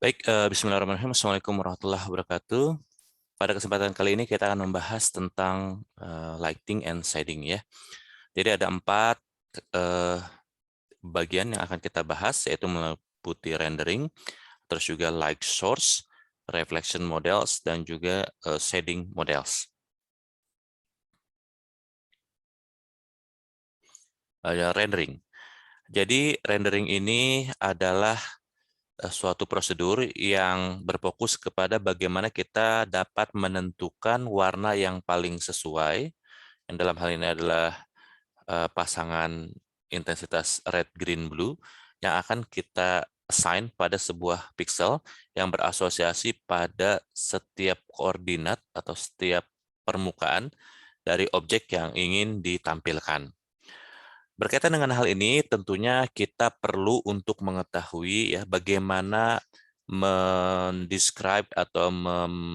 Baik, bismillahirrahmanirrahim. Assalamualaikum warahmatullahi wabarakatuh. Pada kesempatan kali ini kita akan membahas tentang lighting and shading ya. Jadi ada 4 bagian yang akan kita bahas, yaitu meliputi rendering, terus juga light source, reflection models, dan juga shading models. Rendering. Jadi rendering ini adalah suatu prosedur yang berfokus kepada bagaimana kita dapat menentukan warna yang paling sesuai, yang dalam hal ini adalah pasangan intensitas red, green, blue, yang akan kita assign pada sebuah pixel yang berasosiasi pada setiap koordinat atau setiap permukaan dari objek yang ingin ditampilkan. Berkaitan dengan hal ini, tentunya kita perlu untuk mengetahui ya bagaimana mendescribe atau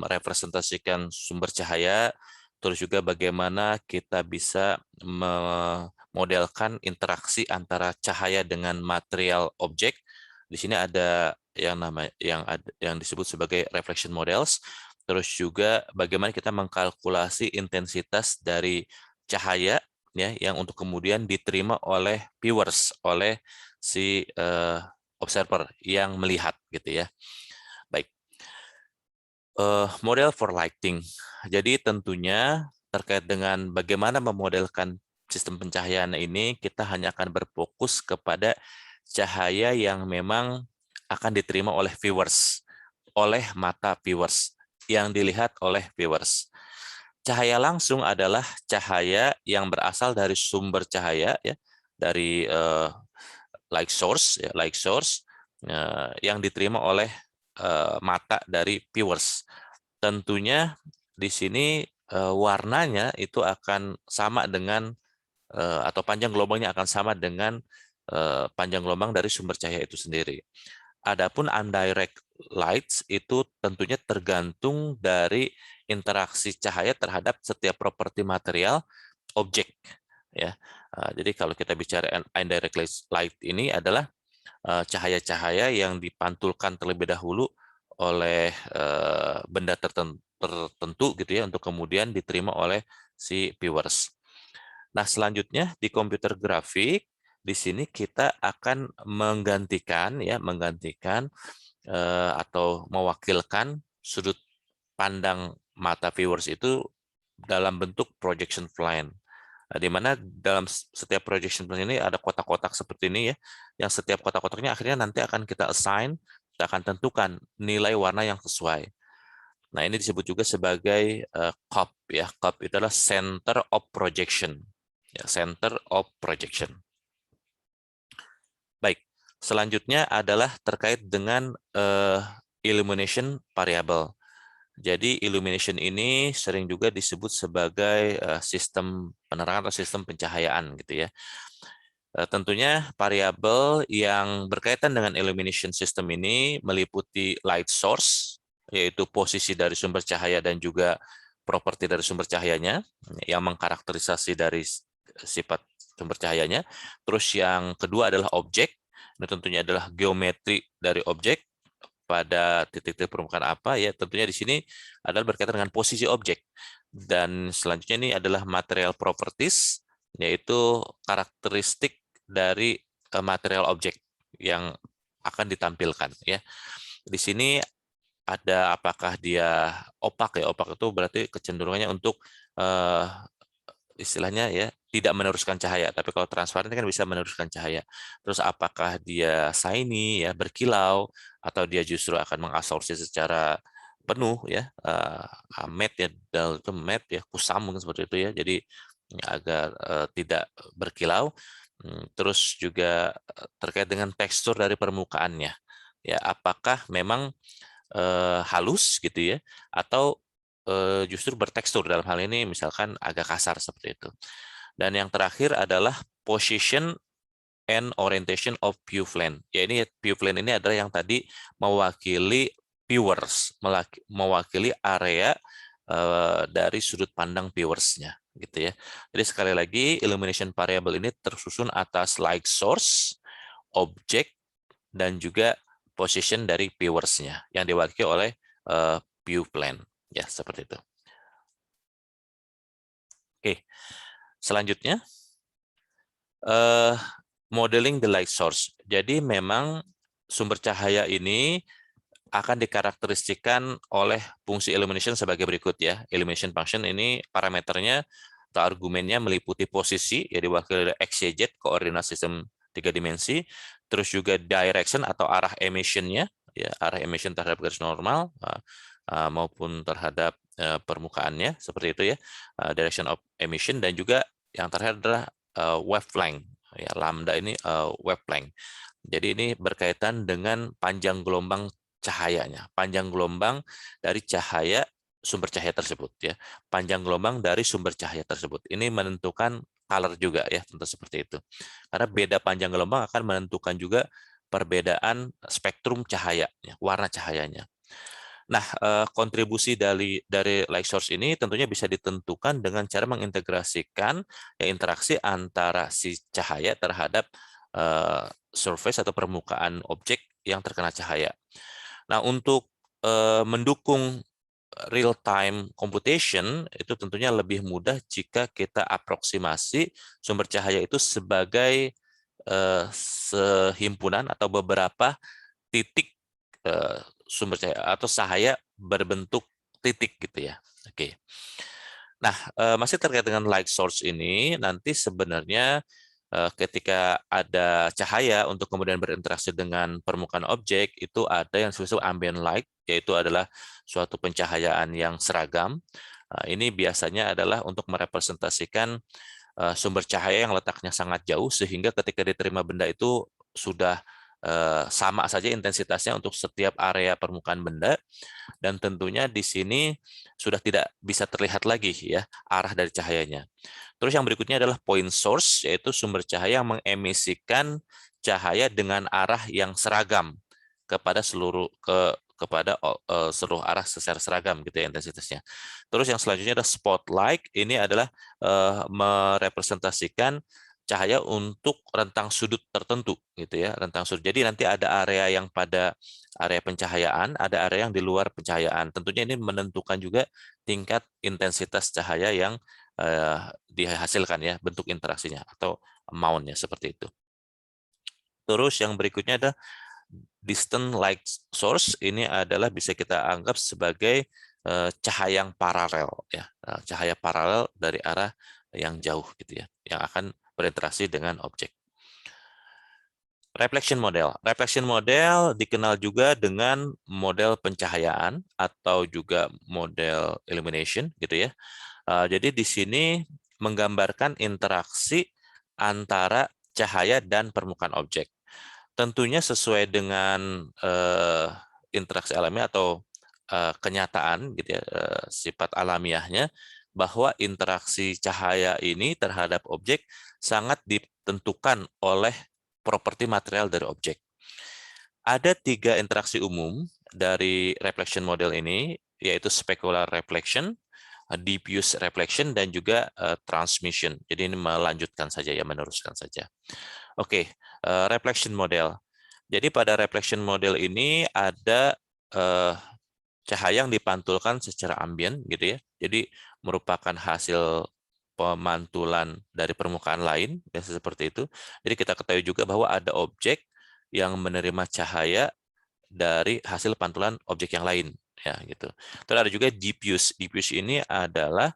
merepresentasikan sumber cahaya, terus juga bagaimana kita bisa memodelkan interaksi antara cahaya dengan material objek. Di sini ada yang disebut sebagai reflection models. Terus juga bagaimana kita mengkalkulasi intensitas dari cahaya ya yang untuk kemudian diterima oleh viewers, oleh si observer yang melihat gitu ya. Baik. Model for lighting. Jadi tentunya terkait dengan bagaimana memodelkan sistem pencahayaan ini, kita hanya akan berfokus kepada cahaya yang memang akan diterima oleh viewers, oleh mata viewers, yang dilihat oleh viewers. Cahaya langsung adalah cahaya yang berasal dari sumber cahaya ya, dari light source ya, yang diterima oleh mata dari viewers. Tentunya di sini warnanya itu akan sama dengan atau panjang gelombangnya akan sama dengan panjang gelombang dari sumber cahaya itu sendiri. Adapun indirect lights itu tentunya tergantung dari interaksi cahaya terhadap setiap properti material objek ya. Jadi kalau kita bicara indirect light ini adalah cahaya-cahaya yang dipantulkan terlebih dahulu oleh benda tertentu gitu ya untuk kemudian diterima oleh si viewers. Nah, selanjutnya di komputer grafik di sini kita akan menggantikan atau mewakilkan sudut pandang mata viewers itu dalam bentuk projection plane. Nah, di mana dalam setiap projection plane ini ada kotak-kotak seperti ini ya, yang setiap kotak-kotaknya akhirnya nanti akan kita assign, kita akan tentukan nilai warna yang sesuai. Nah, ini disebut juga sebagai COP ya. COP itu adalah center of projection. Ya, center of projection. Baik, selanjutnya adalah terkait dengan illumination variable. Jadi illumination ini sering juga disebut sebagai sistem penerangan atau sistem pencahayaan gitu ya. Tentunya variabel yang berkaitan dengan illumination system ini meliputi light source, yaitu posisi dari sumber cahaya dan juga properti dari sumber cahayanya yang mengkarakterisasi dari sifat sumber cahayanya. Terus yang kedua adalah objek, ini tentunya adalah geometri dari objek pada titik-titik permukaan apa ya, tentunya di sini adalah berkaitan dengan posisi objek. Dan selanjutnya ini adalah material properties, yaitu karakteristik dari material objek yang akan ditampilkan ya. Di sini ada apakah dia opak ya, opak itu berarti kecenderungannya untuk istilahnya ya tidak meneruskan cahaya, tapi kalau transparan kan bisa meneruskan cahaya. Terus apakah dia shiny ya, berkilau, atau dia justru akan mengabsorpsi secara penuh ya, matte ya, itu matte ya, kusam mungkin seperti itu ya, jadi agar tidak berkilau. Terus juga terkait dengan tekstur dari permukaannya ya, apakah memang halus gitu ya, atau justru bertekstur, dalam hal ini misalkan agak kasar seperti itu. Dan yang terakhir adalah position and orientation of view plane. Ya, ini view plane ini adalah yang tadi mewakili viewers, mewakili area dari sudut pandang viewersnya gitu ya. Jadi sekali lagi illumination variable ini tersusun atas light source, object, dan juga position dari viewers-nya yang diwakili oleh view plane. Ya, seperti itu. Oke, selanjutnya modeling the light source. Jadi memang sumber cahaya ini akan dikarakteristikan oleh fungsi illumination sebagai berikut ya. Illumination function ini parameternya atau argumennya meliputi posisi, ya diwakili oleh X, Y, Z, koordinat sistem 3 dimensi, terus juga direction atau arah emissionnya, ya arah emission terhadap garis normal maupun terhadap permukaannya, seperti itu ya, direction of emission, dan juga yang terakhir adalah wavelength, ya lambda ini wavelength. Jadi ini berkaitan dengan panjang gelombang cahayanya, panjang gelombang dari cahaya sumber cahaya tersebut ya, panjang gelombang dari sumber cahaya tersebut. Ini menentukan color juga ya, tentu seperti itu. Karena beda panjang gelombang akan menentukan juga perbedaan spektrum cahaya, warna cahayanya. Nah, kontribusi dari light source ini tentunya bisa ditentukan dengan cara mengintegrasikan ya, interaksi antara si cahaya terhadap surface atau permukaan objek yang terkena cahaya. Nah, untuk mendukung real time computation itu tentunya lebih mudah jika kita aproksimasi sumber cahaya itu sebagai sehimpunan atau beberapa titik sumber cahaya atau cahaya berbentuk titik gitu ya. Oke. Nah, masih terkait dengan light source ini, nanti sebenarnya ketika ada cahaya untuk kemudian berinteraksi dengan permukaan objek, itu ada yang disebut ambient light, yaitu adalah suatu pencahayaan yang seragam. Ini biasanya adalah untuk merepresentasikan sumber cahaya yang letaknya sangat jauh, sehingga ketika diterima benda itu sudah sama saja intensitasnya untuk setiap area permukaan benda, dan tentunya di sini sudah tidak bisa terlihat lagi ya arah dari cahayanya. Terus yang berikutnya adalah point source, yaitu sumber cahaya yang mengemisikan cahaya dengan arah yang seragam kepada seluruh arah secara seragam gitu ya intensitasnya. Terus yang selanjutnya adalah spotlight, ini adalah merepresentasikan cahaya untuk rentang sudut tertentu gitu ya, rentang sudut. Jadi nanti ada area yang pada area pencahayaan, ada area yang di luar pencahayaan. Tentunya ini menentukan juga tingkat intensitas cahaya yang dihasilkan ya, bentuk interaksinya atau amount-nya seperti itu. Terus yang berikutnya ada distant light source, ini adalah bisa kita anggap sebagai cahaya yang paralel ya, cahaya paralel dari arah yang jauh gitu ya, yang akan berinteraksi dengan objek. Reflection model. Reflection model dikenal juga dengan model pencahayaan atau juga model illumination gitu ya. Jadi di sini menggambarkan interaksi antara cahaya dan permukaan objek. Tentunya sesuai dengan interaksi alamiah atau kenyataan gitu ya, sifat alamiahnya, bahwa interaksi cahaya ini terhadap objek sangat ditentukan oleh properti material dari objek. Ada 3 interaksi umum dari reflection model ini, yaitu specular reflection, diffuse reflection, dan juga transmission. Jadi ini melanjutkan saja ya, meneruskan saja. Oke, reflection model. Jadi pada reflection model ini ada cahaya yang dipantulkan secara ambien gitu ya. Jadi merupakan hasil pemantulan dari permukaan lain, biasa seperti itu. Jadi kita ketahui juga bahwa ada objek yang menerima cahaya dari hasil pantulan objek yang lain, ya gitu. Terus ada juga diffuse. Diffuse ini adalah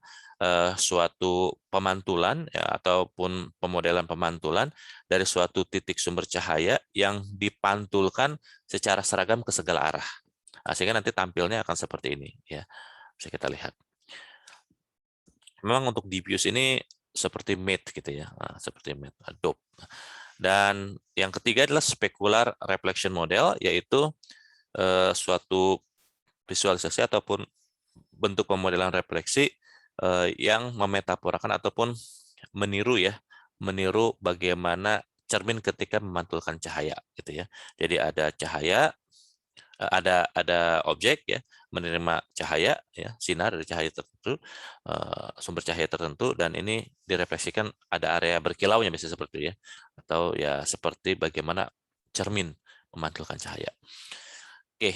suatu pemantulan ya, ataupun pemodelan pemantulan dari suatu titik sumber cahaya yang dipantulkan secara seragam ke segala arah. Sehingga nanti tampilnya akan seperti ini, ya. Bisa kita lihat. Memang untuk diffuse ini seperti matte gitu ya, seperti matte, dope. Dan yang ketiga adalah specular reflection model, yaitu suatu visualisasi ataupun bentuk pemodelan refleksi yang memetaforakan ataupun meniru ya, meniru bagaimana cermin ketika memantulkan cahaya gitu ya. Jadi ada cahaya, ada objek ya menerima cahaya ya, sinar dari cahaya tertentu, sumber cahaya tertentu, dan ini direfleksikan ada area berkilaunya bisa seperti itu ya, atau ya seperti bagaimana cermin memantulkan cahaya. Oke,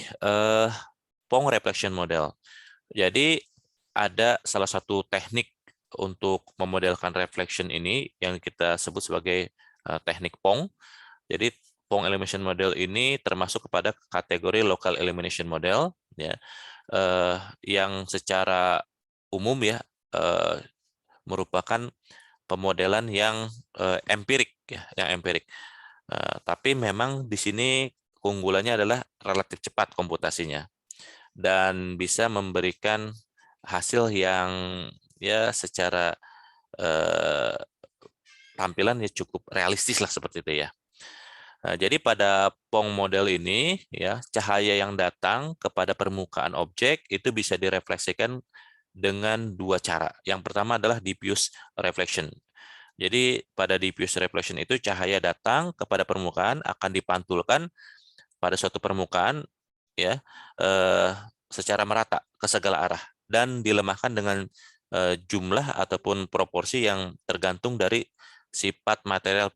Pong reflection model. Jadi ada salah satu teknik untuk memodelkan reflection ini yang kita sebut sebagai teknik Pong. Jadi Pong elimination model ini termasuk kepada kategori local elimination model, ya, yang secara umum ya merupakan pemodelan yang empirik, ya, yang empirik. Tapi memang di sini keunggulannya adalah relatif cepat komputasinya dan bisa memberikan hasil yang ya secara tampilan ya cukup realistis lah seperti itu ya. Jadi pada Pong model ini ya cahaya yang datang kepada permukaan objek itu bisa direfleksikan dengan dua cara. Yang pertama adalah diffuse reflection. Jadi pada diffuse reflection itu cahaya datang kepada permukaan akan dipantulkan pada suatu permukaan ya secara merata ke segala arah dan dilemahkan dengan jumlah ataupun proporsi yang tergantung dari sifat material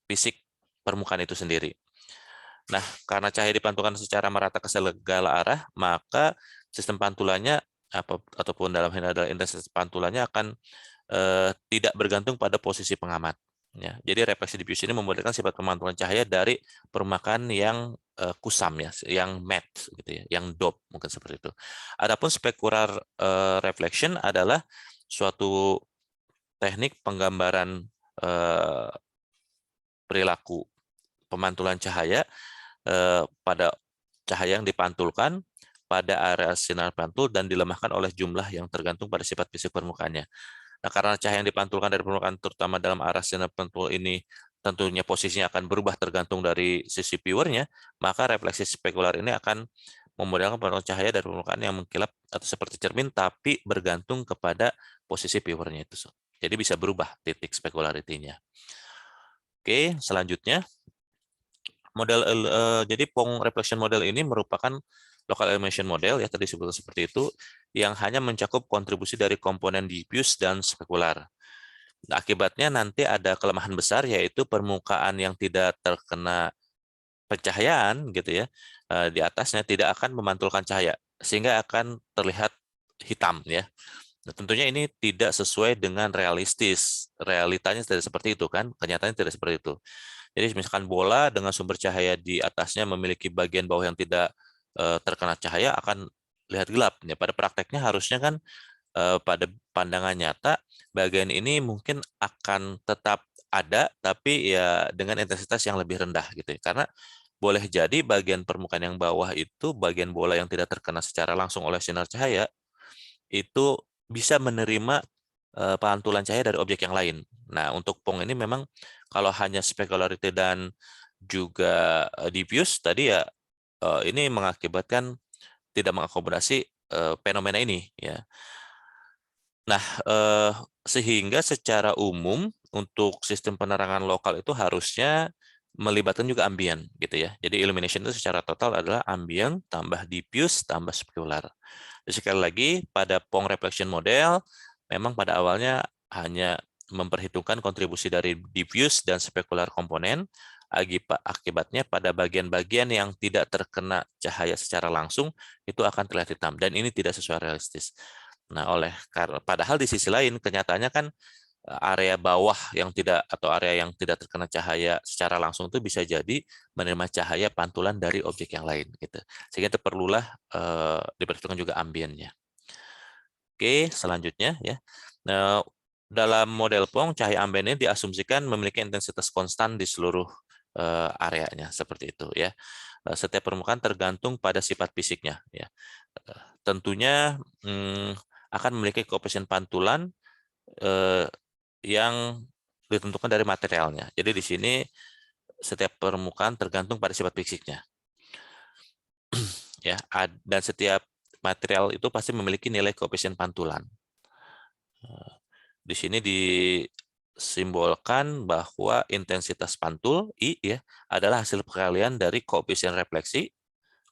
fisik permukaan itu sendiri. Nah, karena cahaya dipantulkan secara merata ke segala arah, maka sistem pantulannya ataupun dalam hal adalah intensitas pantulannya akan tidak bergantung pada posisi pengamat. Ya, jadi refleksi diffuse ini membuatkan sifat pemantulan cahaya dari permukaan yang kusam ya, yang matte gitu ya, yang dope mungkin seperti itu. Adapun specular reflection adalah suatu teknik penggambaran perilaku pemantulan cahaya pada cahaya yang dipantulkan pada area sinar pantul dan dilemahkan oleh jumlah yang tergantung pada sifat fisik permukaannya. Nah, karena cahaya yang dipantulkan dari permukaan terutama dalam arah sinar pantul ini tentunya posisinya akan berubah tergantung dari sisi viewernya, maka refleksi spekular ini akan memodelkan pantulan cahaya dari permukaan yang mengkilap atau seperti cermin tapi bergantung kepada posisi viewernya itu. Jadi bisa berubah titik spekularitinya. Oke, selanjutnya jadi Pong reflection model ini merupakan local elimination model ya tadi disebut seperti itu yang hanya mencakup kontribusi dari komponen diffuse dan spekular. Nah, akibatnya nanti ada kelemahan besar yaitu permukaan yang tidak terkena pencahayaan gitu ya di atasnya tidak akan memantulkan cahaya sehingga akan terlihat hitam ya. Nah, tentunya ini tidak sesuai dengan realistis. Realitanya tidak seperti itu kan, kenyataannya tidak seperti itu. Jadi misalkan bola dengan sumber cahaya di atasnya memiliki bagian bawah yang tidak terkena cahaya akan lihat gelap. Ya, pada prakteknya harusnya kan pada pandangan nyata bagian ini mungkin akan tetap ada tapi ya dengan intensitas yang lebih rendah gitu ya. Karena boleh jadi bagian permukaan yang bawah itu bagian bola yang tidak terkena secara langsung oleh sinar cahaya itu bisa menerima pantulan cahaya dari objek yang lain. Nah, untuk Pong ini memang kalau hanya specularity dan juga diffuse tadi ya ini mengakibatkan tidak mengakomodasi fenomena ini ya. Nah, sehingga secara umum untuk sistem penerangan lokal itu harusnya melibatkan juga ambien gitu ya. Jadi illumination itu secara total adalah ambien tambah diffuse tambah specular. Jadi sekali lagi pada Pong reflection model memang pada awalnya hanya memperhitungkan kontribusi dari diffuse dan specular komponen. Akibatnya pada bagian-bagian yang tidak terkena cahaya secara langsung itu akan terlihat hitam dan ini tidak sesuai realistis. Nah, padahal di sisi lain kenyataannya kan area bawah yang tidak atau area yang tidak terkena cahaya secara langsung itu bisa jadi menerima cahaya pantulan dari objek yang lain gitu. Sehingga itu perlulah diperhitungkan juga ambiennya. Oke, selanjutnya ya. Nah, dalam model Pong cahaya ambien ini diasumsikan memiliki intensitas konstan di seluruh areanya seperti itu ya. Setiap permukaan tergantung pada sifat fisiknya ya. Tentunya akan memiliki koefisien pantulan yang ditentukan dari materialnya. Jadi di sini setiap permukaan tergantung pada sifat fisiknya. Ya, dan setiap material itu pasti memiliki nilai koefisien pantulan. Di sini disimbolkan bahwa intensitas pantul I ya adalah hasil perkalian dari koefisien refleksi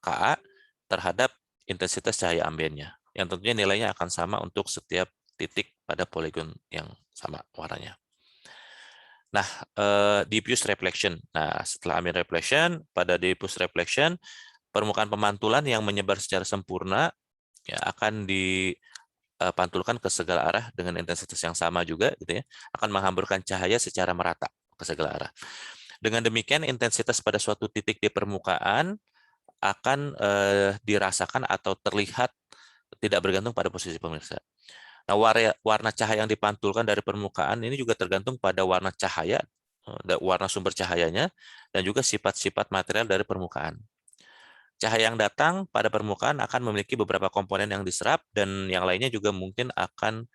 Ka terhadap intensitas cahaya ambiennya. Yang tentunya nilainya akan sama untuk setiap titik pada poligon yang sama warnanya. Nah, diffuse reflection. Nah, setelah ambient reflection, pada diffuse reflection, permukaan pemantulan yang menyebar secara sempurna ya akan dipantulkan ke segala arah dengan intensitas yang sama juga, gitu ya, akan menghamburkan cahaya secara merata ke segala arah. Dengan demikian, intensitas pada suatu titik di permukaan akan dirasakan atau terlihat tidak bergantung pada posisi pemirsa. Nah, warna cahaya yang dipantulkan dari permukaan ini juga tergantung pada warna cahaya, warna sumber cahayanya, dan juga sifat-sifat material dari permukaan. Cahaya yang datang pada permukaan akan memiliki beberapa komponen yang diserap, dan yang lainnya juga mungkin akan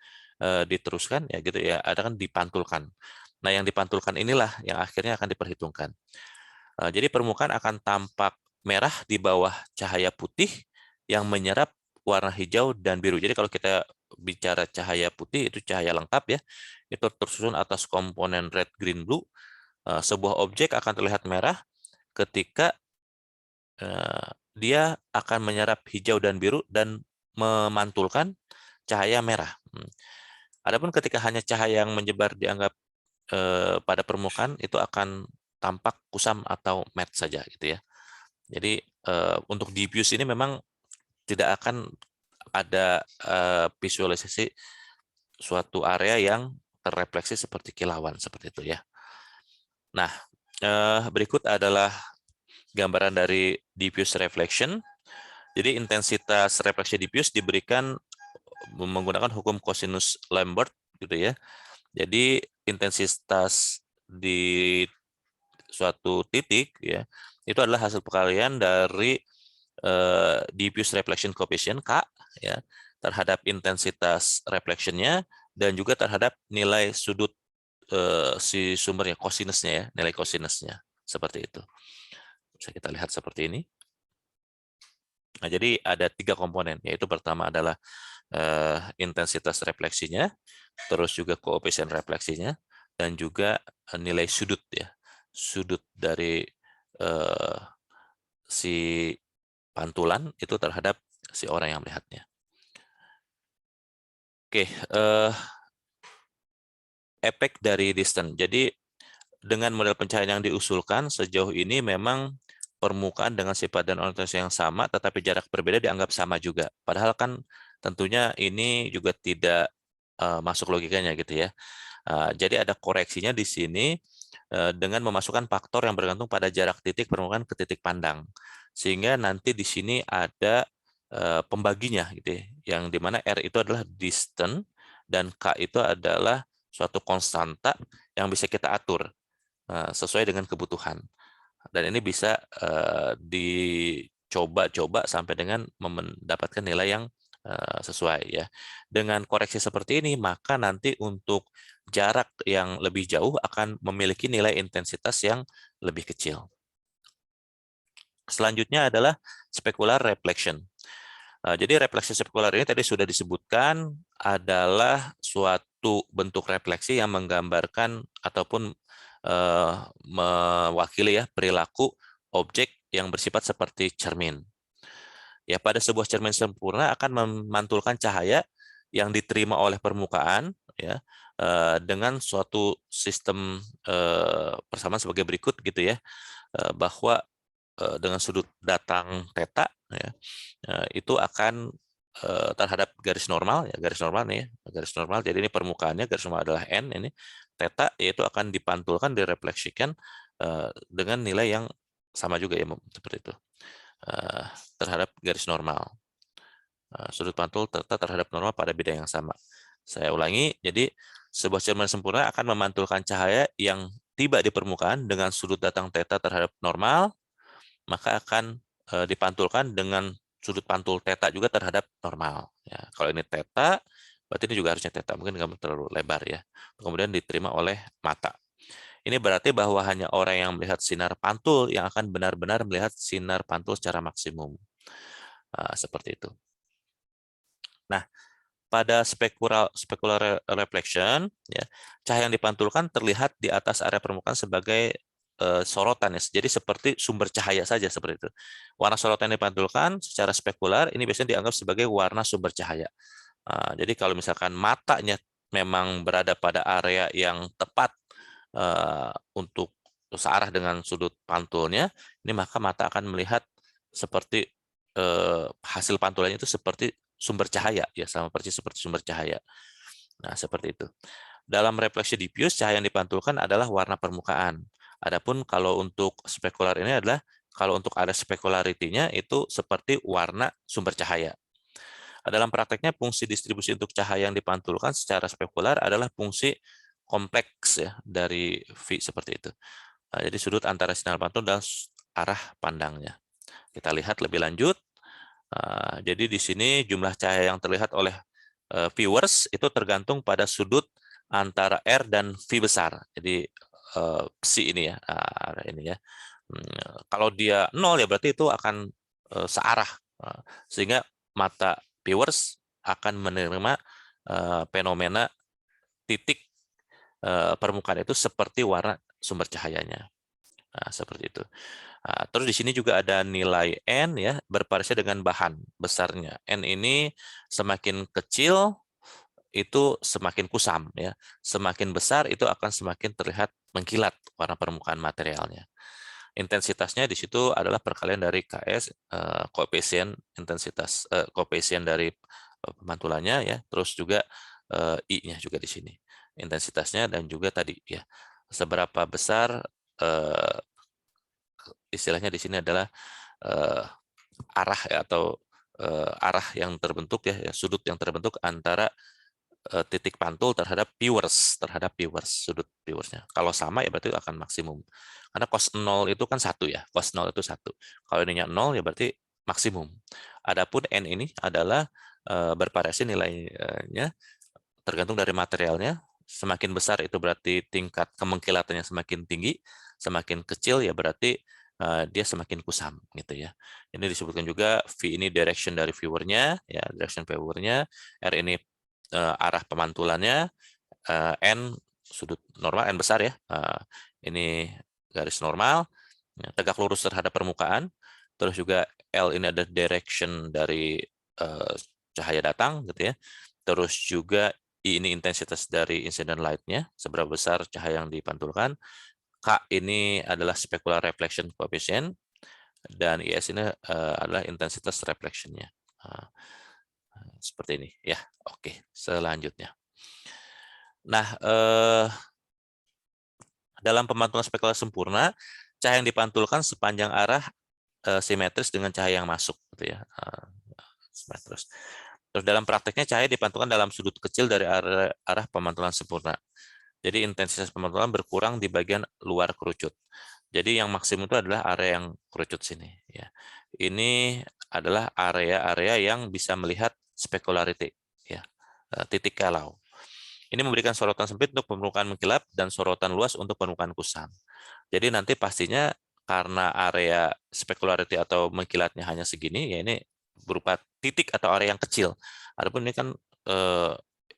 diteruskan, ya gitu ya, ada kan dipantulkan. Nah, yang dipantulkan inilah yang akhirnya akan diperhitungkan. Jadi permukaan akan tampak merah di bawah cahaya putih yang menyerap warna hijau dan biru. Jadi kalau kita bicara cahaya putih, itu cahaya lengkap ya. Itu tersusun atas komponen red, green, blue. Sebuah objek akan terlihat merah ketika dia akan menyerap hijau dan biru dan memantulkan cahaya merah. Adapun ketika hanya cahaya yang menyebar dianggap pada permukaan, itu akan tampak kusam atau matte saja gitu ya. Jadi untuk diffuse ini memang tidak akan ada visualisasi suatu area yang terrefleksi seperti kilauan seperti itu ya. Nah, berikut adalah gambaran dari diffuse reflection. Jadi intensitas refleksi diffuse diberikan menggunakan hukum cosinus Lambert gitu ya. Jadi intensitas di suatu titik ya itu adalah hasil perkalian dari diffuse reflection coefficient K ya terhadap intensitas reflectionnya dan juga terhadap nilai sudut si sumbernya, cosinusnya ya, nilai cosinusnya seperti itu. Bisa kita lihat seperti ini. Nah, jadi ada 3 komponen, yaitu pertama adalah intensitas refleksinya, terus juga koefisien refleksinya, dan juga nilai sudut ya, sudut dari si pantulan itu terhadap si orang yang melihatnya. Oke, efek dari distance. Jadi dengan model pencahayaan yang diusulkan sejauh ini memang permukaan dengan sifat dan orientasi yang sama, tetapi jarak berbeda dianggap sama juga. Padahal kan tentunya ini juga tidak masuk logikanya gitu ya. Jadi ada koreksinya di sini dengan memasukkan faktor yang bergantung pada jarak titik permukaan ke titik pandang. Sehingga nanti di sini ada pembaginya gitu ya, yang dimana R itu adalah distance dan K itu adalah suatu konstanta yang bisa kita atur sesuai dengan kebutuhan. Dan ini bisa dicoba-coba sampai dengan mendapatkan nilai yang sesuai ya. Dengan koreksi seperti ini, maka nanti untuk jarak yang lebih jauh akan memiliki nilai intensitas yang lebih kecil. Selanjutnya adalah specular reflection. Jadi refleksi spekular ini tadi sudah disebutkan adalah suatu bentuk refleksi yang menggambarkan ataupun mewakili ya perilaku objek yang bersifat seperti cermin. Ya, pada sebuah cermin sempurna akan memantulkan cahaya yang diterima oleh permukaan ya dengan suatu sistem persamaan sebagai berikut gitu ya, bahwa dengan sudut datang theta ya, itu akan terhadap garis normal ya, garis normal nih ya, garis normal. Jadi ini permukaannya garis normal adalah n, ini theta yaitu akan dipantulkan, direfleksikan dengan nilai yang sama juga ya seperti itu terhadap garis normal. Sudut pantul theta terhadap normal pada bidang yang sama. Saya ulangi, jadi sebuah cermin sempurna akan memantulkan cahaya yang tiba di permukaan dengan sudut datang theta terhadap normal, maka akan dipantulkan dengan sudut pantul theta juga terhadap normal. Ya, kalau ini theta, berarti ini juga harusnya theta. Mungkin nggak terlalu lebar ya. Kemudian diterima oleh mata. Ini berarti bahwa hanya orang yang melihat sinar pantul yang akan benar-benar melihat sinar pantul secara maksimum. Seperti itu. Nah, pada specular reflection, ya, cahaya yang dipantulkan terlihat di atas area permukaan sebagai sorotan ya. Jadi seperti sumber cahaya saja seperti itu. Warna sorotan yang dipantulkan secara spekular ini biasanya dianggap sebagai warna sumber cahaya. Jadi kalau misalkan matanya memang berada pada area yang tepat untuk searah dengan sudut pantulnya, ini maka mata akan melihat seperti hasil pantulannya itu seperti sumber cahaya, ya sama persis seperti sumber cahaya. Nah, seperti itu. Dalam refleksi diffuse, cahaya yang dipantulkan adalah warna permukaan. Adapun kalau untuk spekular ini adalah kalau untuk ada specularity-nya itu seperti warna sumber cahaya. Dalam prakteknya, fungsi distribusi untuk cahaya yang dipantulkan secara spekular adalah fungsi kompleks ya dari V seperti itu. Jadi sudut antara sinar pantul dan arah pandangnya. Kita lihat lebih lanjut. Jadi di sini jumlah cahaya yang terlihat oleh viewers itu tergantung pada sudut antara R dan V besar. Jadi psi ini ya, ini ya. Kalau dia 0 ya berarti itu akan searah, sehingga mata viewers akan menerima fenomena titik permukaan itu seperti warna sumber cahayanya. Nah, seperti itu. Terus di sini juga ada nilai N ya, berparisi dengan bahan besarnya. N ini semakin kecil itu semakin kusam ya. Semakin besar itu akan semakin terlihat mengkilat warna permukaan materialnya. Intensitasnya di situ adalah perkalian dari KS, koefisien intensitas, koefisien dari pemantulannya ya, terus juga I-nya juga di sini. Intensitasnya dan juga tadi ya, seberapa besar istilahnya di sini adalah arah ya, atau arah yang terbentuk ya, sudut yang terbentuk antara titik pantul terhadap viewers, sudut viewersnya. Kalau sama ya berarti akan maksimum. Karena cos 0 itu kan 1 ya, cos 0 itu 1. Kalau ininya 0 ya berarti maksimum. Adapun N ini adalah bervariasi nilainya tergantung dari materialnya. Semakin besar itu berarti tingkat kemengkilatannya semakin tinggi, semakin kecil ya berarti dia semakin kusam gitu ya. Ini disebutkan juga V ini direction dari viewernya, ya direction viewernya, R ini arah pemantulannya, N sudut normal, N besar ya, ini garis normal, tegak lurus terhadap permukaan, terus juga L ini ada direction dari cahaya datang gitu ya, terus juga I ini intensitas dari incident light-nya, seberapa besar cahaya yang dipantulkan, K ini adalah specular reflection coefficient, dan IS ini adalah intensitas reflection-nya. Seperti ini ya. Oke, selanjutnya. Nah, dalam pemantulan spekular sempurna, cahaya yang dipantulkan sepanjang arah simetris dengan cahaya yang masuk gitu ya. Simetris. Terus dalam prakteknya cahaya dipantulkan dalam sudut kecil dari arah pemantulan sempurna. Jadi intensitas pemantulan berkurang di bagian luar kerucut. Jadi yang maksimum itu adalah area yang kerucut sini ya. Ini adalah area-area yang bisa melihat specularity ya. Titik kalau. Ini memberikan sorotan sempit untuk permukaan mengkilap dan sorotan luas untuk permukaan kusam. Jadi nanti pastinya karena area specularity atau mengkilatnya hanya segini, ya ini berupa titik atau area yang kecil. Adapun ini kan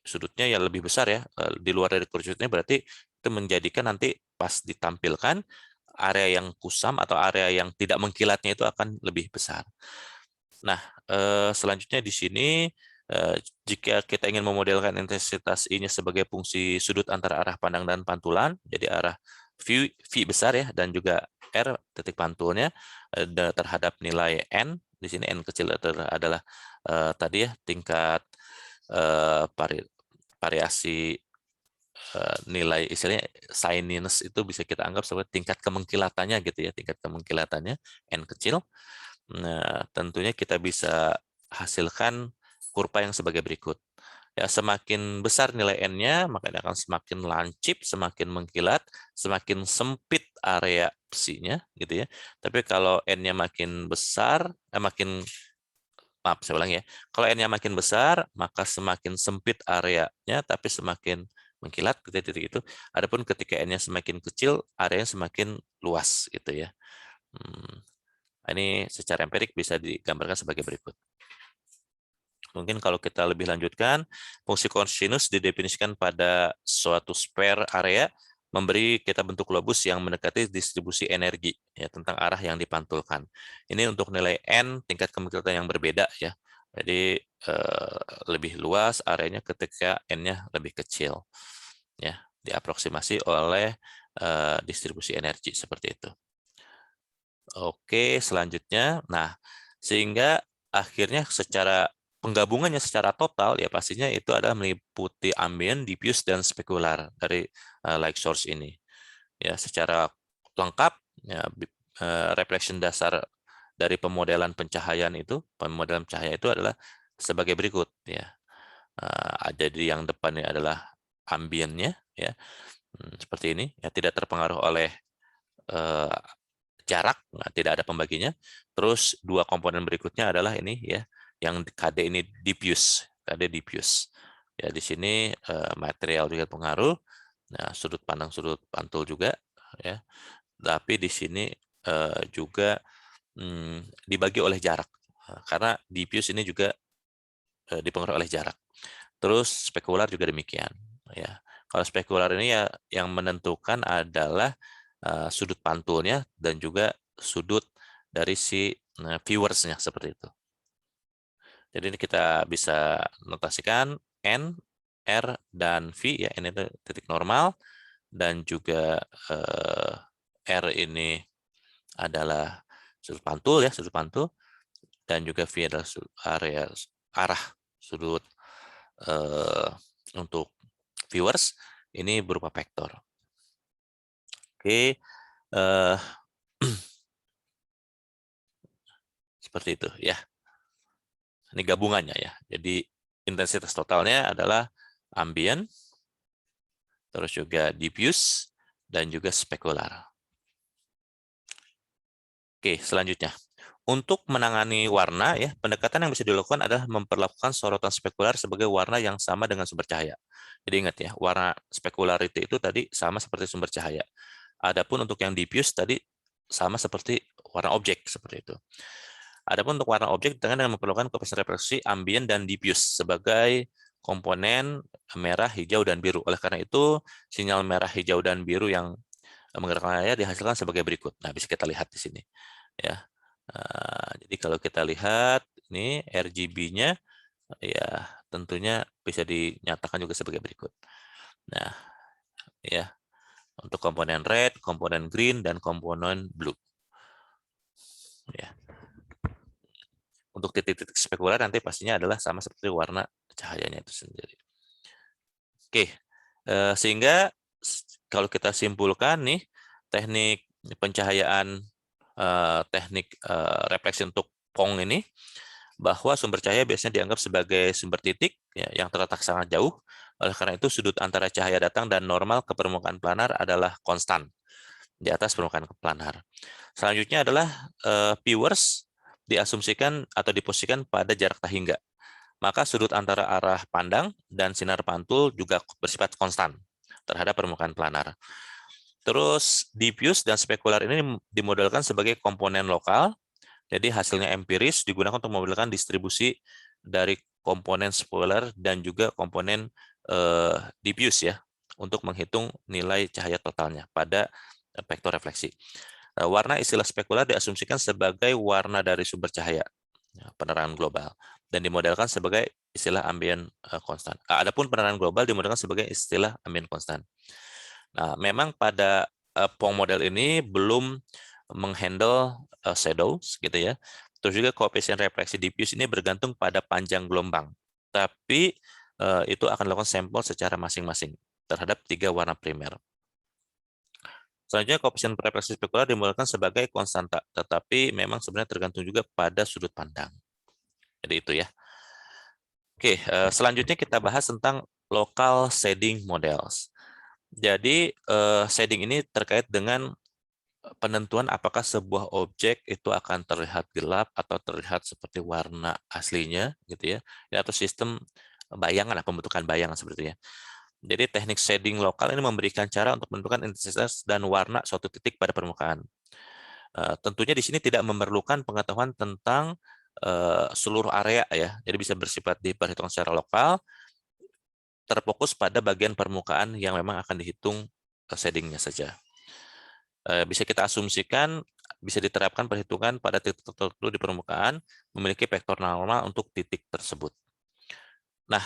sudutnya yang lebih besar ya, di luar dari kerucutnya, berarti itu menjadikan nanti pas ditampilkan area yang kusam atau area yang tidak mengkilatnya itu akan lebih besar. Nah, selanjutnya di sini jika kita ingin memodelkan intensitas I-nya sebagai fungsi sudut antara arah pandang dan pantulan, jadi arah V besar ya, dan juga R titik pantulnya terhadap nilai N, di sini N kecil adalah tadi ya tingkat variasi nilai istilahnya shininess itu bisa kita anggap sebagai tingkat kemengkilatannya gitu ya, tingkat kemengkilatannya N kecil. Nah, tentunya kita bisa hasilkan kurva yang sebagai berikut. Ya, semakin besar nilai N-nya, maka ini akan semakin lancip, semakin mengkilat, semakin sempit area psi-nya, gitu ya. Tapi kalau N-nya makin besar, maaf, saya ulang ya. Kalau N-nya makin besar, maka semakin sempit areanya, tapi semakin mengkilat, titik itu. Adapun ketika N-nya semakin kecil, areanya semakin luas, gitu ya. Ini secara empirik bisa digambarkan sebagai berikut. Mungkin kalau kita lebih lanjutkan, fungsi kosinus didefinisikan pada suatu sphere area memberi kita bentuk globus yang mendekati distribusi energi ya tentang arah yang dipantulkan. Ini untuk nilai N tingkat kemungkinan yang berbeda ya. Jadi lebih luas areanya ketika N-nya lebih kecil. Ya, diaproksimasi oleh distribusi energi seperti itu. Oke, selanjutnya, nah sehingga akhirnya secara penggabungannya secara total ya pastinya itu adalah meliputi ambient, diffuse dan spekular dari light source ini. Ya, secara lengkap ya, reflection dasar dari pemodelan pencahayaan itu, pemodelan cahaya itu adalah sebagai berikut ya. Ada di yang depannya adalah ambiennya ya, seperti ini ya, tidak terpengaruh oleh jarak, nah, tidak ada pembaginya. Terus dua komponen berikutnya adalah ini ya, yang KD ini diffuse, KD diffuse. Ya di sini material juga pengaruh. Nah, sudut pandang sudut pantul juga ya. Tapi di sini juga dibagi oleh jarak. Karena diffuse ini juga dipengaruhi oleh jarak. Terus spekular juga demikian ya. Kalau spekular ini ya yang menentukan adalah sudut pantulnya dan juga sudut dari si viewersnya seperti itu. Jadi ini kita bisa notasikan N, R, dan V ya, ini titik normal dan juga R ini adalah sudut pantul ya, sudut pantul, dan juga V adalah area arah sudut untuk viewers ini berupa vektor. Oke, seperti itu ya. Ini gabungannya ya. Jadi intensitas totalnya adalah ambient, terus juga diffuse, dan juga spekular. Oke, selanjutnya. Untuk menangani warna, ya, pendekatan yang bisa dilakukan adalah memperlakukan sorotan spekular sebagai warna yang sama dengan sumber cahaya. Jadi ingat ya, warna spekularity itu tadi sama seperti sumber cahaya. Adapun untuk yang diffuse tadi sama seperti warna objek seperti itu. Adapun untuk warna objek dengan memperlukan koefisien refleksi ambien dan diffuse sebagai komponen merah, hijau, dan biru. Oleh karena itu, sinyal merah, hijau, dan biru yang menggerakkan layar dihasilkan sebagai berikut. Nah, bisa kita lihat di sini. Ya, jadi kalau kita lihat ini RGB-nya, ya tentunya bisa dinyatakan juga sebagai berikut. Nah, ya untuk komponen red, komponen green, dan komponen blue. Ya. Untuk titik-titik spekular nanti pastinya adalah sama seperti warna cahayanya itu sendiri. Oke, sehingga kalau kita simpulkan nih, teknik pencahayaan, teknik refleksi untuk PONG ini, bahwa sumber cahaya biasanya dianggap sebagai sumber titik ya, yang terletak sangat jauh. Oleh karena itu, sudut antara cahaya datang dan normal ke permukaan planar adalah konstan di atas permukaan planar. Selanjutnya adalah viewers diasumsikan atau diposisikan pada jarak tak hingga. Maka sudut antara arah pandang dan sinar pantul juga bersifat konstan terhadap permukaan planar. Terus diffuse dan spekular ini dimodelkan sebagai komponen lokal. Jadi hasilnya empiris digunakan untuk memodelkan distribusi dari komponen spekular dan juga komponen diffuse ya untuk menghitung nilai cahaya totalnya pada vektor refleksi. Warna istilah spekular diasumsikan sebagai warna dari sumber cahaya penerangan global dan dimodelkan sebagai istilah ambien konstan. Adapun penerangan global dimodelkan sebagai istilah ambien konstan. Nah, memang pada PONG model ini belum menghandle shadows gitu ya. Terus juga koefisien refleksi diffuse ini bergantung pada panjang gelombang. Tapi itu akan dilakukan sampel secara masing-masing terhadap 3 warna primer. Selanjutnya koefisien refleksi spekular dimodalkan sebagai konstanta, tetapi memang sebenarnya tergantung juga pada sudut pandang. Jadi itu ya. Oke, selanjutnya kita bahas tentang local shading models. Jadi shading ini terkait dengan penentuan apakah sebuah objek itu akan terlihat gelap atau terlihat seperti warna aslinya gitu ya, atau sistem bayangan, pembentukan bayangan seperti itu ya. Jadi teknik shading lokal ini memberikan cara untuk menentukan intensitas dan warna suatu titik pada permukaan. Tentunya di sini tidak memerlukan pengetahuan tentang seluruh area ya, jadi bisa bersifat diperhitungkan secara lokal, terfokus pada bagian permukaan yang memang akan dihitung shadingnya saja. Bisa kita asumsikan bisa diterapkan perhitungan pada titik tertentu di permukaan memiliki vektor normal untuk titik tersebut. Nah,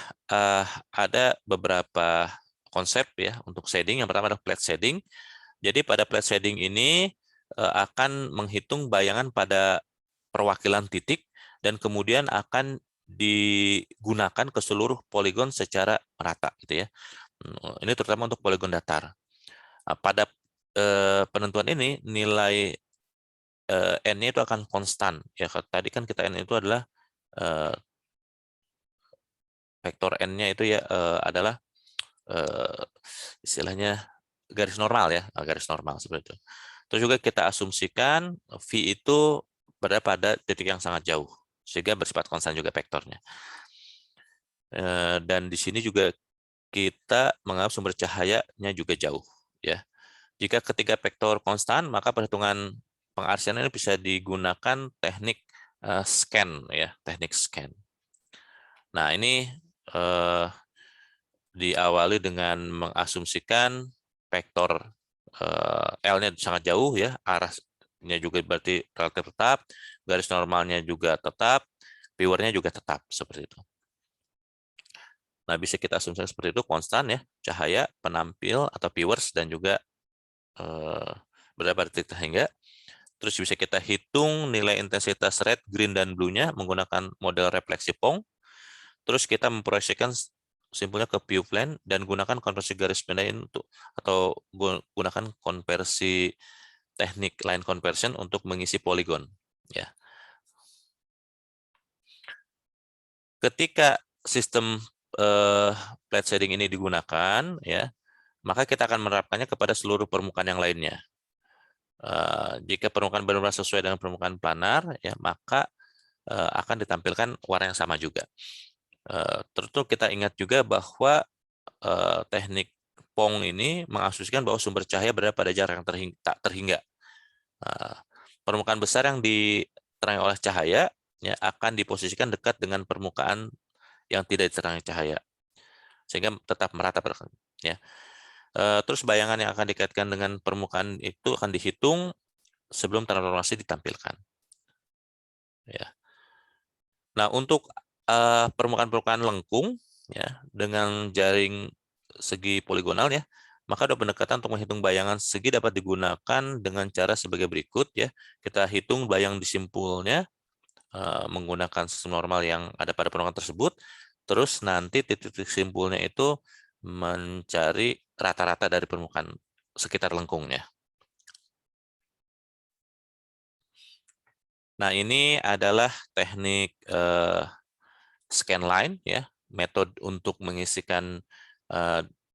ada beberapa konsep ya untuk shading. Yang pertama adalah flat shading. Jadi pada plate shading ini akan menghitung bayangan pada perwakilan titik dan kemudian akan digunakan ke seluruh poligon secara merata gitu ya. Ini terutama untuk poligon datar. Pada penentuan ini nilai n-nya itu akan konstan ya. Tadi kan kita n itu adalah vektor n-nya itu ya adalah istilahnya garis normal ya, garis normal seperti itu. Terus juga kita asumsikan V itu berada pada titik yang sangat jauh, sehingga bersifat konstan juga vektornya. Dan di sini juga kita menganggap sumber cahayanya juga jauh. Ya, jika ketiga vektor konstan, maka perhitungan pengarsian ini bisa digunakan teknik scan ya, teknik scan. Nah ini diawali dengan mengasumsikan vektor L-nya sangat jauh ya, arahnya juga berarti relatif tetap, garis normalnya juga tetap, viewernya juga tetap seperti itu. Nah, bisa kita asumsikan seperti itu konstan ya, cahaya, penampil atau viewers dan juga berada pada titik terhingga. Terus bisa kita hitung nilai intensitas red, green, dan blue-nya menggunakan model refleksi Pong. Terus kita memproyeksikan simpulnya ke view plane dan gunakan konversi garis pindahin untuk atau gunakan konversi teknik line conversion untuk mengisi poligon ya. Ketika sistem plate shading ini digunakan ya, maka kita akan menerapkannya kepada seluruh permukaan yang lainnya. Jika permukaan benar-benar sesuai dengan permukaan planar ya, maka akan ditampilkan warna yang sama juga. Tentu kita ingat juga bahwa teknik Pong ini mengasumsikan bahwa sumber cahaya berada pada jarak yang tak terhingga. Permukaan besar yang diterangi oleh cahaya ya, akan diposisikan dekat dengan permukaan yang tidak diterangi cahaya, sehingga tetap merata ya. Terus bayangan yang akan dikaitkan dengan permukaan itu akan dihitung sebelum transformasi ditampilkan. Ya. Nah, untuk permukaan-permukaan lengkung ya dengan jaring segi poligonal ya, maka ada pendekatan untuk menghitung bayangan segi dapat digunakan dengan cara sebagai berikut ya. Kita hitung bayang di simpulnya menggunakan sistem normal yang ada pada permukaan tersebut. Terus nanti titik-titik simpulnya itu mencari rata-rata dari permukaan sekitar lengkungnya. Nah, ini adalah teknik scan line ya, metode untuk mengisikan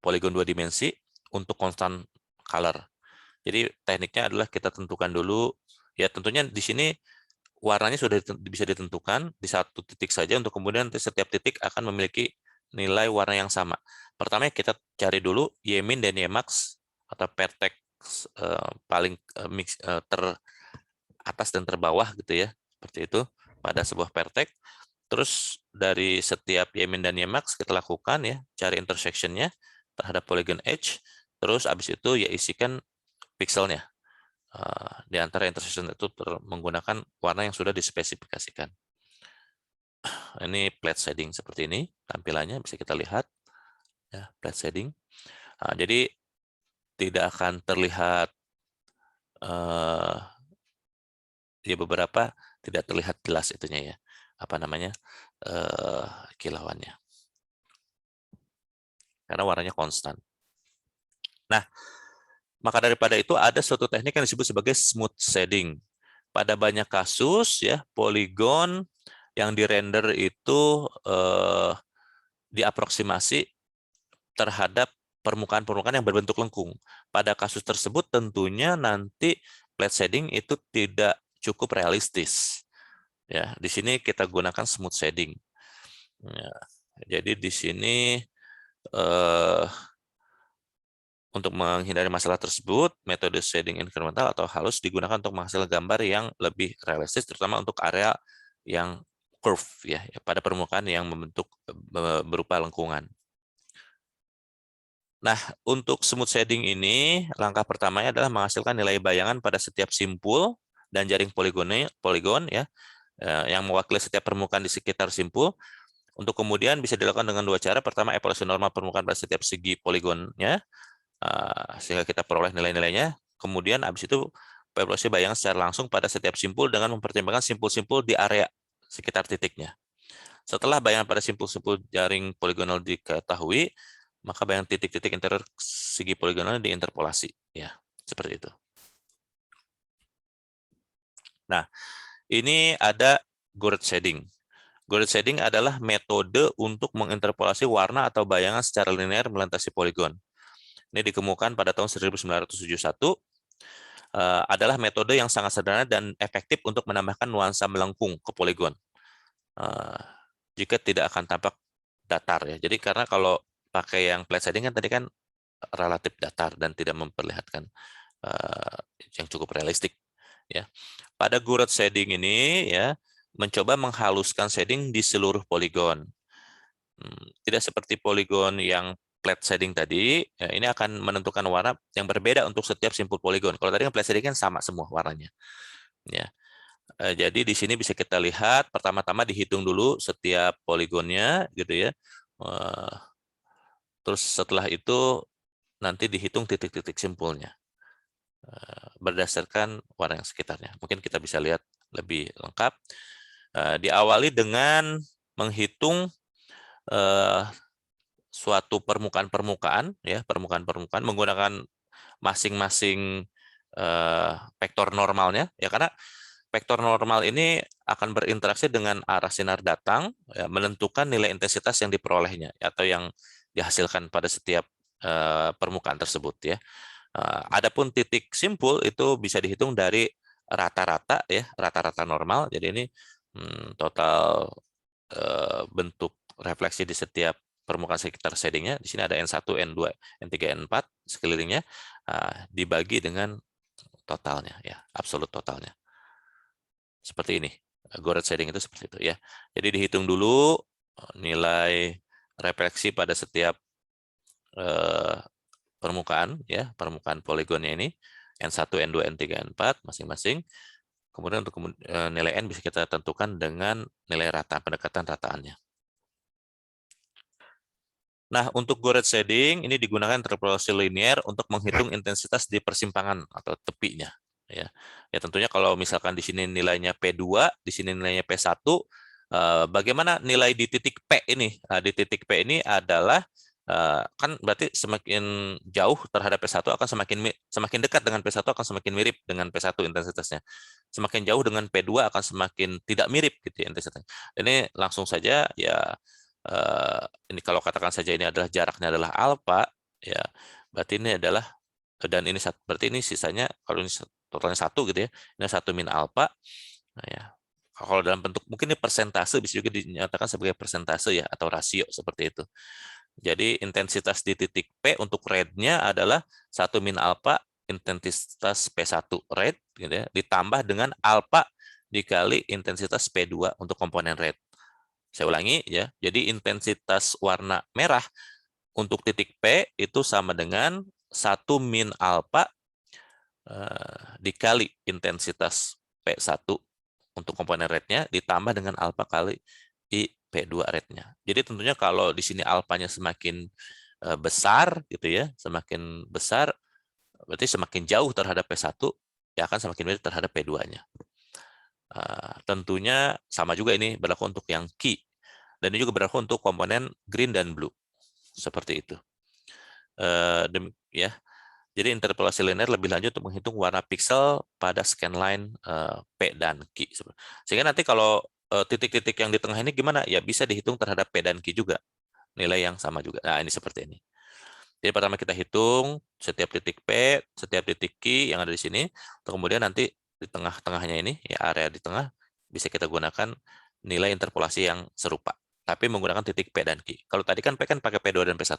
poligon 2 dimensi untuk constant color. Jadi tekniknya adalah kita tentukan dulu ya, tentunya di sini warnanya sudah bisa ditentukan di satu titik saja untuk kemudian setiap titik akan memiliki nilai warna yang sama. Pertama kita cari dulu Y-min dan Y-max atau vertex paling teratas dan terbawah gitu ya, seperti itu pada sebuah vertex. Terus dari setiap Y-min dan Y-max kita lakukan ya, cari intersectionnya terhadap polygon edge. Terus habis itu ya isikan pixelnya. Di antara intersection itu menggunakan warna yang sudah dispesifikasikan. Ini plate shading seperti ini tampilannya, bisa kita lihat ya, plate shading. Jadi tidak akan terlihat ya beberapa tidak terlihat jelas itunya ya, apa namanya kilauannya karena warnanya konstan. Nah, maka daripada itu ada suatu teknik yang disebut sebagai smooth shading. Pada banyak kasus ya, poligon yang dirender itu diaproksimasi terhadap permukaan-permukaan yang berbentuk lengkung. Pada kasus tersebut tentunya nanti plate shading itu tidak cukup realistis. Ya, di sini kita gunakan smooth shading. Ya, jadi di sini untuk menghindari masalah tersebut, metode shading incremental atau halus digunakan untuk menghasilkan gambar yang lebih realistis, terutama untuk area yang curve ya, pada permukaan yang membentuk berupa lengkungan. Nah, untuk smooth shading ini, langkah pertamanya adalah menghasilkan nilai bayangan pada setiap simpul dan jaring poligon ya, yang mewakili setiap permukaan di sekitar simpul. Untuk kemudian bisa dilakukan dengan dua cara. Pertama, evaluasi normal permukaan pada setiap segi poligonnya. sehingga kita peroleh nilai-nilainya. Kemudian habis itu evaluasi bayangan secara langsung pada setiap simpul dengan mempertimbangkan simpul-simpul di area sekitar titiknya. Setelah bayangan pada simpul-simpul jaring poligonal diketahui, maka bayangan titik-titik interior segi poligonal diinterpolasi. Ya, seperti itu. Nah, ini ada Gouraud shading. Gouraud shading adalah metode untuk menginterpolasi warna atau bayangan secara linear melintasi poligon. Ini dikemukakan pada tahun 1971. Adalah metode yang sangat sederhana dan efektif untuk menambahkan nuansa melengkung ke poligon. Jika tidak akan tampak datar ya. Jadi karena kalau pakai yang flat shading kan tadi kan relatif datar dan tidak memperlihatkan yang cukup realistik ya. Pada Gouraud shading ini ya mencoba menghaluskan shading di seluruh poligon. Tidak seperti poligon yang flat shading tadi, ya, ini akan menentukan warna yang berbeda untuk setiap simpul poligon. Kalau tadi kan flat shading kan sama semua warnanya. Ya. Jadi di sini bisa kita lihat pertama-tama dihitung dulu setiap poligonnya gitu ya. Terus setelah itu nanti dihitung titik-titik simpulnya berdasarkan warna yang sekitarnya. Mungkin kita bisa lihat lebih lengkap. Diawali dengan menghitung suatu permukaan-permukaan ya, permukaan-permukaan menggunakan masing-masing vektor normalnya ya, karena vektor normal ini akan berinteraksi dengan arah sinar datang ya, menentukan nilai intensitas yang diperolehnya atau yang dihasilkan pada setiap permukaan tersebut ya. Adapun titik simpul itu bisa dihitung dari rata-rata ya, rata-rata normal. Jadi ini total bentuk refleksi di setiap permukaan sekitar shadingnya. Di sini ada N1, N2, N3, N4 sekelilingnya dibagi dengan totalnya ya, absolut totalnya. Seperti ini. Gouraud shading itu seperti itu ya. Jadi dihitung dulu nilai refleksi pada setiap permukaan ya, permukaan poligonnya ini N1, N2, N3, N4 masing-masing. Kemudian untuk nilai N bisa kita tentukan dengan nilai rata, pendekatan rataannya. Nah, untuk Gouraud shading ini digunakan interpolasi linear untuk menghitung intensitas di persimpangan atau tepinya. Ya, tentunya kalau misalkan di sini nilainya P2, di sini nilainya P1, bagaimana nilai di titik P ini? Di titik P ini adalah kan berarti semakin jauh terhadap P1 akan semakin dekat dengan P1 akan semakin mirip dengan P1 intensitasnya. Semakin jauh dengan P2 akan semakin tidak mirip gitu ya intensitasnya. Ini langsung saja ya. Ini kalau katakan saja ini adalah jaraknya adalah alfa ya, berarti ini adalah dan ini berarti ini sisanya kalau ini totalnya 1 gitu ya, ini 1 min alfa. Nah, ya kalau dalam bentuk mungkin ini persentase bisa juga dinyatakan sebagai persentase ya atau rasio seperti itu. Jadi intensitas di titik P untuk red-nya adalah 1 min alfa intensitas P1 red gitu ya, ditambah dengan alfa dikali intensitas P2 untuk komponen red. Saya ulangi ya. Jadi intensitas warna merah untuk titik P itu sama dengan 1 min alfa dikali intensitas P1 untuk komponen rednya ditambah dengan alfa kali I P2 rednya. Jadi tentunya kalau di sini alfanya semakin besar gitu ya, semakin besar berarti semakin jauh terhadap P1 ya akan semakin mirip terhadap P2-nya. Tentunya sama juga ini berlaku untuk yang key. Dan ini juga berlaku untuk komponen green dan blue. Seperti itu. Ya. Jadi interpolasi linear lebih lanjut untuk menghitung warna pixel pada scanline P dan Q. Sehingga nanti kalau titik-titik yang di tengah ini gimana? Ya bisa dihitung terhadap P dan Q juga. Nilai yang sama juga. Nah ini seperti ini. Jadi pertama kita hitung setiap titik P, setiap titik Q yang ada di sini. Kemudian nanti di tengah-tengahnya ini, ya area di tengah, bisa kita gunakan nilai interpolasi yang serupa. Tapi menggunakan titik P dan Q. Kalau tadi kan P kan pakai P2 dan P1.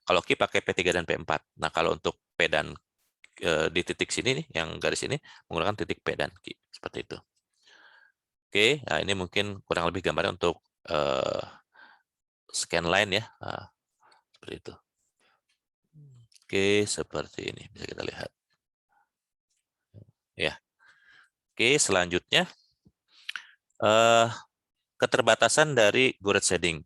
Kalau Q pakai P3 dan P4. Nah, kalau untuk P dan di titik sini nih, yang garis ini, menggunakan titik P dan Q. Seperti itu. Oke, nah ini mungkin kurang lebih gambarnya untuk scanline ya. Nah, seperti itu. Oke, seperti ini. Bisa kita lihat. Ya. Oke, selanjutnya keterbatasan dari Gouraud shading.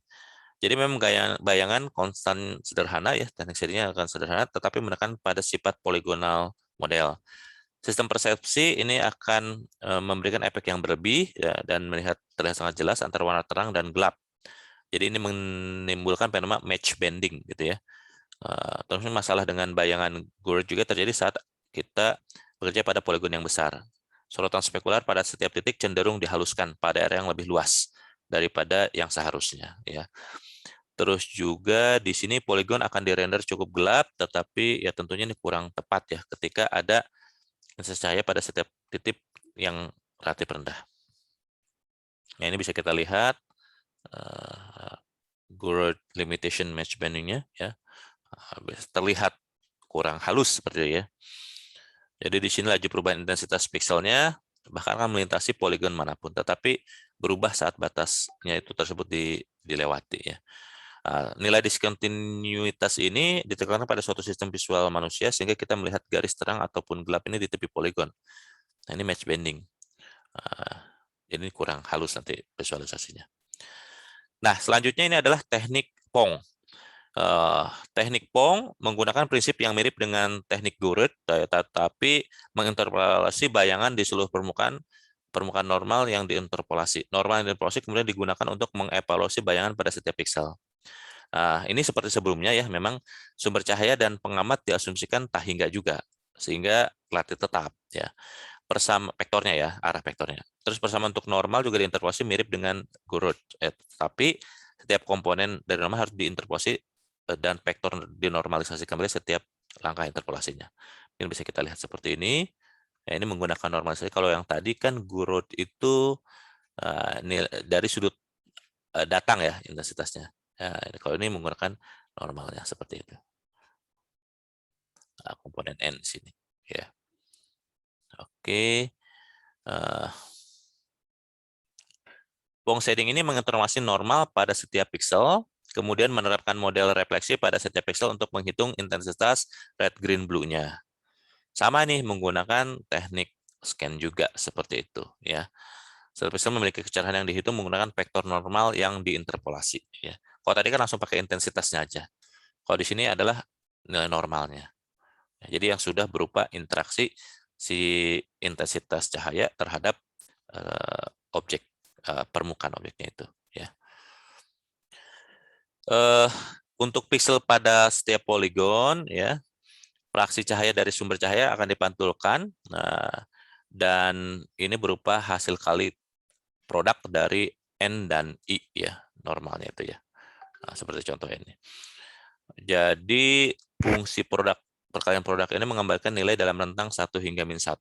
Jadi memang bayangan konstan sederhana ya, teknik shadingnya akan sederhana, tetapi menekan pada sifat poligonal model. Sistem persepsi ini akan memberikan efek yang berlebih ya, dan terlihat sangat jelas antara warna terang dan gelap. Jadi ini menimbulkan fenomena match bending gitu ya. Terus masalah dengan bayangan Gouraud juga terjadi saat kita bekerja pada poligon yang besar. Sorotan spekular pada setiap titik cenderung dihaluskan pada area yang lebih luas daripada yang seharusnya ya. Terus juga di sini poligon akan dirender cukup gelap, tetapi ya tentunya ini kurang tepat ya ketika ada cahaya pada setiap titik yang relatif rendah. Nah, ini bisa kita lihat Gouraud limitation match bandingnya ya, terlihat kurang halus seperti itu ya. Jadi di sini laju perubahan intensitas pikselnya bahkan akan melintasi poligon manapun, tetapi berubah saat batasnya itu tersebut dilewati ya. Nilai diskontinuitas ini ditekankan pada suatu sistem visual manusia sehingga kita melihat garis terang ataupun gelap ini di tepi poligon. Nah, ini match bending. Ini kurang halus nanti visualisasinya. Nah, selanjutnya ini adalah teknik Pong. Teknik Pong menggunakan prinsip yang mirip dengan teknik Gouraud, tetapi menginterpolasi bayangan di seluruh permukaan normal yang diinterpolasi. Normal yang diinterpolasi kemudian digunakan untuk mengevaluasi bayangan pada setiap piksel. Ini seperti sebelumnya ya, memang sumber cahaya dan pengamat diasumsikan tak hingga juga, sehingga relatif tetap ya. Persama vektornya ya, arah vektornya. Terus persamaan untuk normal juga diinterpolasi mirip dengan Gouraud, tapi setiap komponen dari normal harus diinterpolasi dan vektor dinormalisasi kembali setiap langkah interpolasinya. Ini bisa kita lihat seperti ini. Ya, ini menggunakan normalisasi. Kalau yang tadi kan Gouraud itu dari sudut datang ya intensitasnya. Ya, kalau ini menggunakan normalnya seperti itu. Komponen N di sini. Ya. Oke. Pong shading ini menginformasi normal pada setiap pixel, kemudian menerapkan model refleksi pada setiap pixel untuk menghitung intensitas red, green, blue-nya. Sama nih menggunakan teknik scan juga seperti itu ya. Setiap pixel memiliki kecerahan yang dihitung menggunakan vektor normal yang diinterpolasi ya. Kalau tadi kan langsung pakai intensitasnya aja. Kalau di sini adalah nilai normalnya. Jadi yang sudah berupa interaksi si intensitas cahaya terhadap objek permukaan objeknya itu ya. Untuk pixel pada setiap poligon ya, fraksi cahaya dari sumber cahaya akan dipantulkan. Dan ini berupa hasil kali produk dari N dan I ya, normalnya itu ya. Seperti contoh ini. Jadi fungsi perkalian produk ini menggambarkan nilai dalam rentang 1 hingga -1,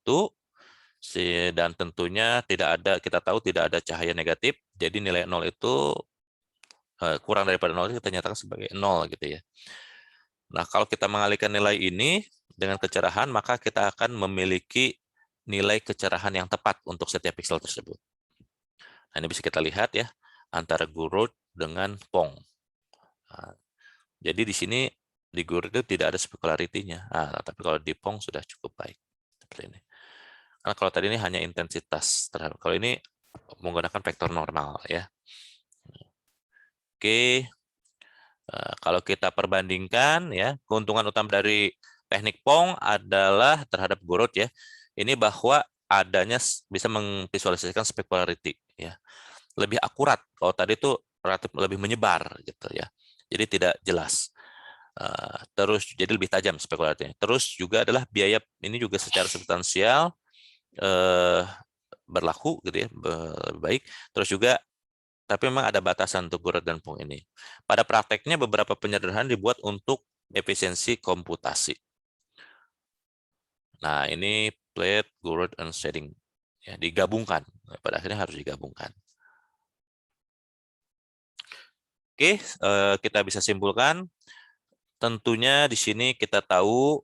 dan tentunya kita tahu tidak ada cahaya negatif, jadi nilai 0 itu kurang daripada 0 kita nyatakan sebagai 0 gitu ya. Nah, kalau kita mengalihkan nilai ini dengan kecerahan, maka kita akan memiliki nilai kecerahan yang tepat untuk setiap pixel tersebut. Nah, ini bisa kita lihat ya, antara Gouraud dengan Pong. Jadi di sini di Gouraud itu tidak ada specularity-nya. Tapi kalau di Pong sudah cukup baik. Seperti ini. Karena kalau tadi ini hanya intensitas terhadap, kalau ini menggunakan vektor normal ya. Oke. Kalau kita perbandingkan ya, keuntungan utama dari teknik Pong adalah terhadap Gouraud ya. Ini bahwa adanya bisa memvisualisasikan specularity ya. Lebih akurat. Kalau tadi itu relatif lebih menyebar gitu ya. Jadi tidak jelas. Terus jadi lebih tajam spekulasinya. Terus juga adalah biaya ini juga secara substansial berlaku gitu ya, lebih baik. Terus juga tapi memang ada batasan untuk Gouraud dan Pong ini. Pada prakteknya beberapa penyederhanaan dibuat untuk efisiensi komputasi. Nah, ini plate, Gouraud, and shading ya, digabungkan. Pada akhirnya harus digabungkan. Oke, kita bisa simpulkan. Tentunya di sini kita tahu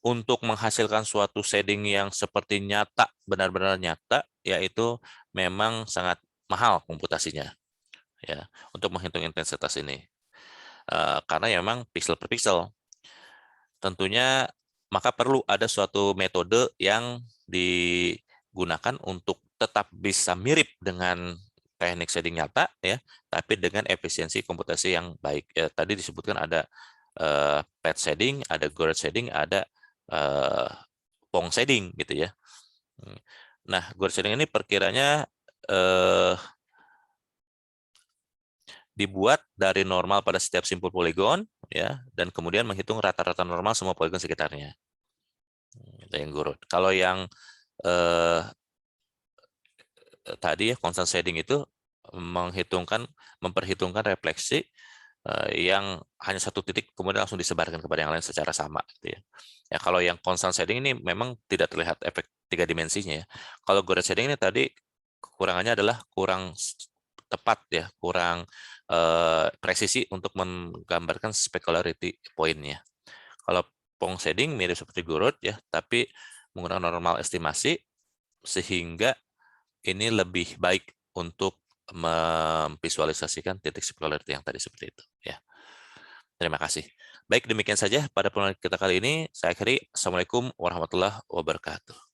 untuk menghasilkan suatu shading yang seperti nyata, benar-benar nyata, yaitu memang sangat mahal komputasinya ya untuk menghitung intensitas ini. Karena memang pixel per pixel. Tentunya maka perlu ada suatu metode yang digunakan untuk tetap bisa mirip dengan teknik shading nyata ya, tapi dengan efisiensi komputasi yang baik. Ya, tadi disebutkan ada pad shading, ada Gouraud shading, ada Pong shading gitu ya. Nah, Gouraud shading ini perkiranya dibuat dari normal pada setiap simpul poligon ya, dan kemudian menghitung rata-rata normal semua poligon sekitarnya. Itu yang Gouraud. Kalau yang tadi ya constant shading itu memperhitungkan refleksi yang hanya satu titik kemudian langsung disebarkan kepada yang lain secara sama gitu ya. Ya kalau yang constant shading ini memang tidak terlihat efek tiga dimensinya ya. Kalau Gouraud shading ini tadi kekurangannya adalah kurang tepat ya, kurang presisi untuk menggambarkan specularity point-nya. Kalau Pong shading mirip seperti Gouraud ya, tapi menggunakan normal estimasi sehingga ini lebih baik untuk memvisualisasikan titik specularity yang tadi seperti itu ya. Terima kasih. Baik, demikian saja pada pertemuan kita kali ini. Saya akhiri. Assalamualaikum warahmatullahi wabarakatuh.